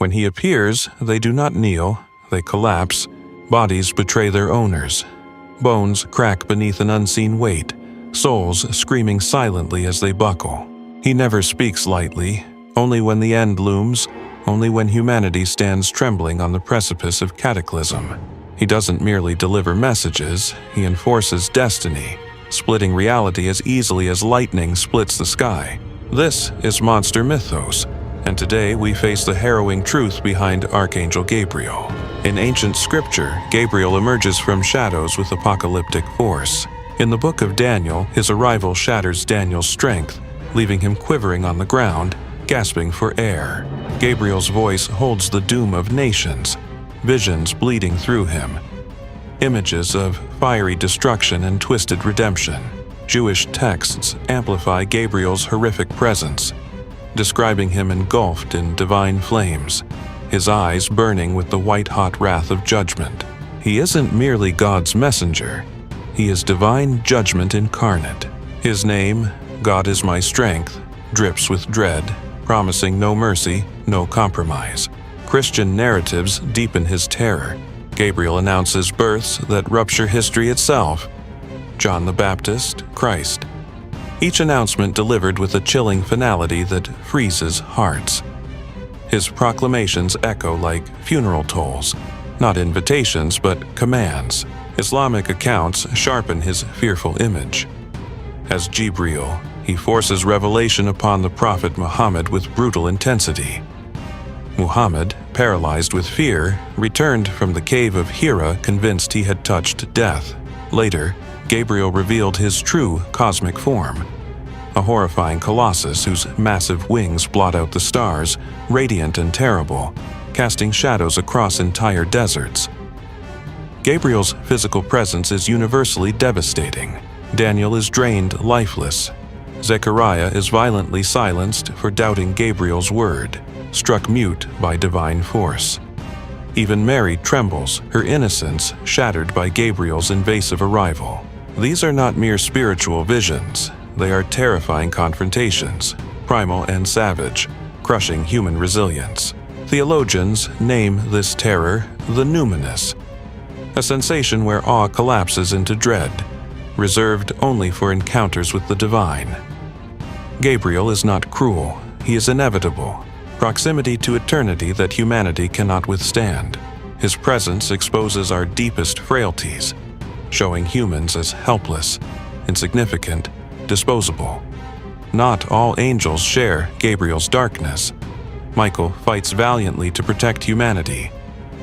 When he appears, they do not kneel, they collapse. Bodies betray their owners. Bones crack beneath an unseen weight, souls screaming silently as they buckle. He never speaks lightly, only when the end looms, only when humanity stands trembling on the precipice of cataclysm. He doesn't merely deliver messages, he enforces destiny, splitting reality as easily as lightning splits the sky. This is Monster Mythos, and today we face the harrowing truth behind Archangel Gabriel. In ancient scripture, Gabriel emerges from shadows with apocalyptic force. In the book of Daniel, his arrival shatters Daniel's strength, leaving him quivering on the ground, gasping for air. Gabriel's voice holds the doom of nations, visions bleeding through him. Images of fiery destruction and twisted redemption. Jewish texts amplify Gabriel's horrific presence, describing him engulfed in divine flames, his eyes burning with the white-hot wrath of judgment. He isn't merely God's messenger, he is divine judgment incarnate. His name, God is my strength, drips with dread, promising no mercy, no compromise. Christian narratives deepen his terror. Gabriel announces births that rupture history itself. John the Baptist, Christ. Each announcement delivered with a chilling finality that freezes hearts. His proclamations echo like funeral tolls, not invitations but commands. Islamic accounts sharpen his fearful image. As Jibreel, he forces revelation upon the Prophet Muhammad with brutal intensity. Muhammad, paralyzed with fear, returned from the cave of Hira convinced he had touched death. Later, Gabriel revealed his true cosmic form, a horrifying colossus whose massive wings blot out the stars, radiant and terrible, casting shadows across entire deserts. Gabriel's physical presence is universally devastating. Daniel is drained lifeless. Zechariah is violently silenced for doubting Gabriel's word, struck mute by divine force. Even Mary trembles, her innocence shattered by Gabriel's invasive arrival. These are not mere spiritual visions, they are terrifying confrontations, primal and savage, crushing human resilience. Theologians name this terror the numinous, a sensation where awe collapses into dread, reserved only for encounters with the divine. Gabriel is not cruel, he is inevitable, proximity to eternity that humanity cannot withstand. His presence exposes our deepest frailties, showing humans as helpless, insignificant, disposable. Not all angels share Gabriel's darkness. Michael fights valiantly to protect humanity.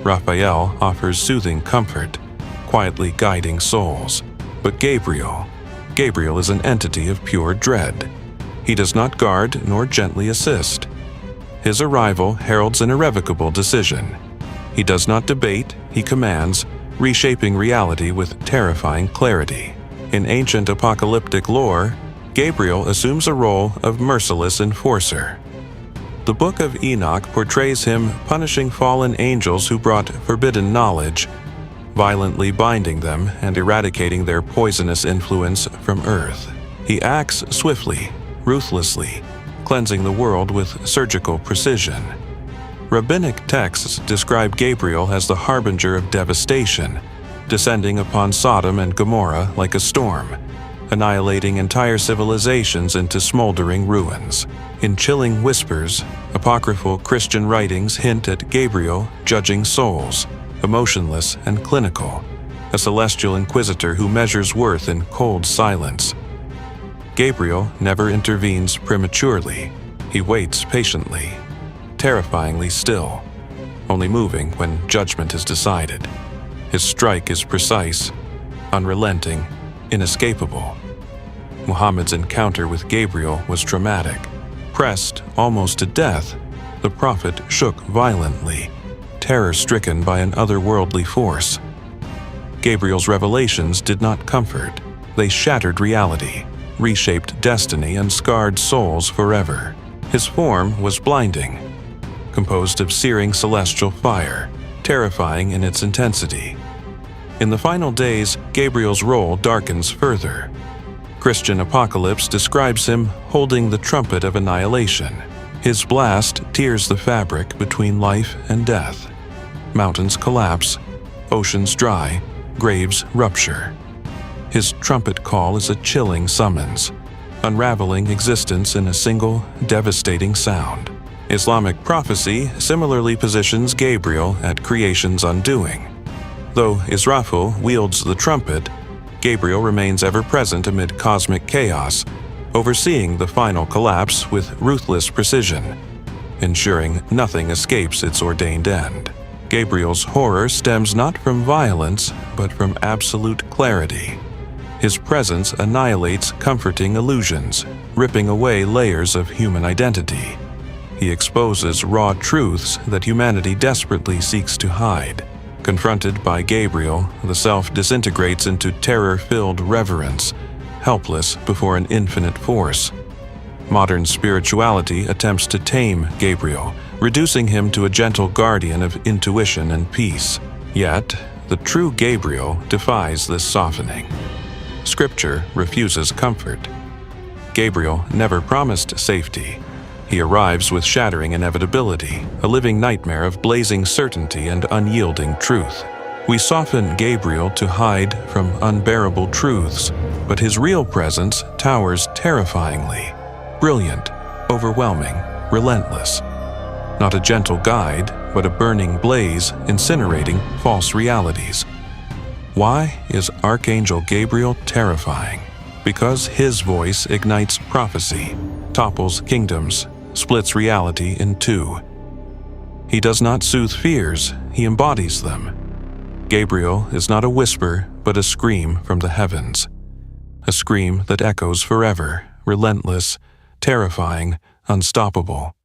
Raphael offers soothing comfort, quietly guiding souls. But Gabriel is an entity of pure dread. He does not guard nor gently assist. His arrival heralds an irrevocable decision. He does not debate, he commands, reshaping reality with terrifying clarity. In ancient apocalyptic lore, Gabriel assumes a role of merciless enforcer. The Book of Enoch portrays him punishing fallen angels who brought forbidden knowledge, violently binding them and eradicating their poisonous influence from earth. He acts swiftly, ruthlessly, cleansing the world with surgical precision. Rabbinic texts describe Gabriel as the harbinger of devastation, descending upon Sodom and Gomorrah like a storm, annihilating entire civilizations into smoldering ruins. In chilling whispers, apocryphal Christian writings hint at Gabriel judging souls, emotionless and clinical, a celestial inquisitor who measures worth in cold silence. Gabriel never intervenes prematurely. He waits patiently, terrifyingly still, only moving when judgment is decided. His strike is precise, unrelenting, inescapable. Muhammad's encounter with Gabriel was traumatic. Pressed almost to death, the prophet shook violently, terror-stricken by an otherworldly force. Gabriel's revelations did not comfort. They shattered reality, reshaped destiny, and scarred souls forever. His form was blinding, composed of searing celestial fire, terrifying in its intensity. In the final days, Gabriel's role darkens further. Christian Apocalypse describes him holding the trumpet of annihilation. His blast tears the fabric between life and death. Mountains collapse, oceans dry, graves rupture. His trumpet call is a chilling summons, unraveling existence in a single, devastating sound. Islamic prophecy similarly positions Gabriel at creation's undoing. Though Israfil wields the trumpet, Gabriel remains ever present amid cosmic chaos, overseeing the final collapse with ruthless precision, ensuring nothing escapes its ordained end. Gabriel's horror stems not from violence, but from absolute clarity. His presence annihilates comforting illusions, ripping away layers of human identity. He exposes raw truths that humanity desperately seeks to hide. Confronted by Gabriel, the self disintegrates into terror-filled reverence, helpless before an infinite force. Modern spirituality attempts to tame Gabriel, reducing him to a gentle guardian of intuition and peace. Yet, the true Gabriel defies this softening. Scripture refuses comfort. Gabriel never promised safety. He arrives with shattering inevitability, a living nightmare of blazing certainty and unyielding truth. We soften Gabriel to hide from unbearable truths, but his real presence towers terrifyingly. Brilliant, overwhelming, relentless. Not a gentle guide, but a burning blaze incinerating false realities. Why is Archangel Gabriel terrifying? Because his voice ignites prophecy, topples kingdoms, splits reality in two. He does not soothe fears, he embodies them. Gabriel is not a whisper, but a scream from the heavens. A scream that echoes forever, relentless, terrifying, unstoppable.